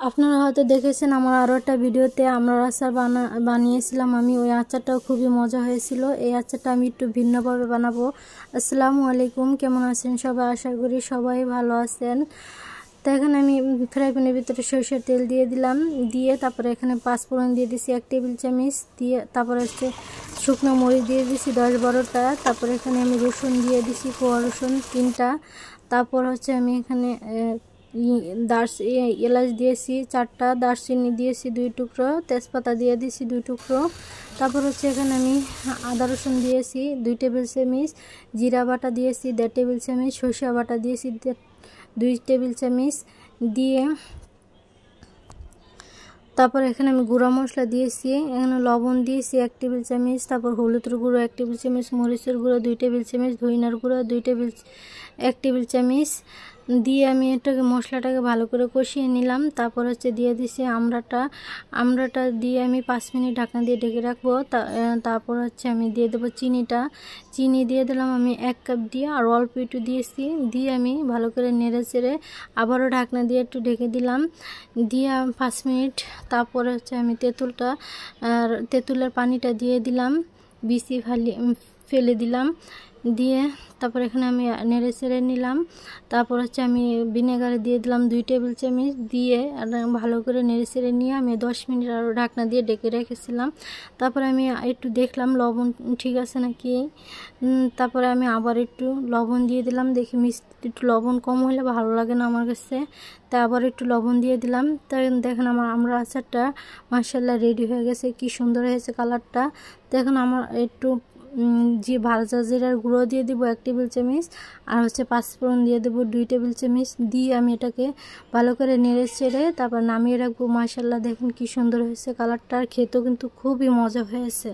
আপনারা হয়তো দেখেছেন আমার আরও একটা ভিডিওতে আমড়ার আচার বানিয়েছিলাম আমি। ওই আচারটাও খুবই মজা হয়েছিল। এই আচারটা আমি একটু ভিন্নভাবে বানাবো। আসসালামু আলাইকুম, কেমন আছেন সবাই? আশা করি সবাই ভালো আছেন। তো এখানে আমি ফ্রাই প্যানের ভিতরে সরিষার তেল দিয়ে দিলাম, দিয়ে তারপরে এখানে পাঁচফোড়ন দিয়ে দিছি 1 টেবিল চামচ, দিয়ে তারপরে হচ্ছে শুকনো মরিচ দিয়ে দিছি 10-12টা। তারপরে এখানে আমি রসুন দিয়ে দিছি, কোয়া রসুন 3টা। তারপর হচ্ছে আমি এখানে এলাচ দিয়েছি 4টা, দারচিনি দিয়েছি 2 টুকরো, তেজপাতা দিয়ে দিয়েছি 2 টুকরো। তারপর হচ্ছে এখানে আমি আদা রসুন দিয়েছি 2 টেবিল চামচ, জিরা বাটা দিয়েছি 1.5 টেবিল চামচ, সরিষা বাটা দিয়েছি 2 টেবিল চামচ দিয়ে তারপর এখানে আমি গুঁড়া মশলা দিয়েছি, এখানে লবণ দিয়েছি 1 টেবিল চামচ, তারপর হলুদের গুঁড়ো 1 টেবিল চামচ, মরিচের গুঁড়ো 2 টেবিল চামচ, ধনিয়ার গুঁড়ো 1 টেবিল চামচ দিয়ে আমি এটাকে মশলাটাকে ভালো করে কষিয়ে নিলাম। তারপর হচ্ছে দিয়ে দিছি আমড়াটা দিয়ে আমি 5 মিনিট ঢাকনা দিয়ে ঢেকে রাখবো। তারপর হচ্ছে আমি দিয়ে দেবো চিনি দিয়ে দিলাম আমি 1 কাপ দিয়ে, আর অল্প একটু দিয়েছি, দিয়ে আমি ভালো করে নেড়ে চেড়ে আবারও ঢাকনা দিয়ে একটু ঢেকে দিলাম, দিয়ে 5 মিনিট। তারপরে হচ্ছে আমি তেঁতুলের পানিটা দিয়ে দিলাম, বিচি ফেলে দিলাম, দিয়ে তারপর এখানে আমি নেড়ে চেড়ে নিলাম। তারপর হচ্ছে আমি ভিনেগার দিয়ে দিলাম 2 টেবিল চামচ, দিয়ে ভালো করে নেড়ে চেড়ে নিয়ে আমি 10 মিনিট আরও ঢাকনা দিয়ে ঢেকে রেখেছিলাম। তারপরে আমি একটু দেখলাম লবণ ঠিক আছে নাকি। তারপরে আমি আবার একটু লবণ দিয়ে দিলাম, দেখি মিষ্টি একটু লবণ কম হলে ভালো লাগে না আমার কাছে, তাই আবার একটু লবণ দিয়ে দিলাম। তাই দেখেন আমার আমড়া আচারটা মাশাআল্লাহ রেডি হয়ে গেছে, কি সুন্দর হয়েছে কালারটা। দেখুন আমার একটু যে ভাজা জিরার গুঁড়ো দিয়ে দিব 1 টেবিল চামচ, আর হচ্ছে পাঁচফোড়ন দিয়ে দেবো 2 টেবিল চামচ, দিয়ে আমি এটাকে ভালো করে নেড়ে চেড়ে তারপর নামিয়ে রাখবো। মাশাআল্লাহ দেখুন কি সুন্দর হয়েছে কালারটা, আর খেতেও কিন্তু খুবই মজা হয়েছে।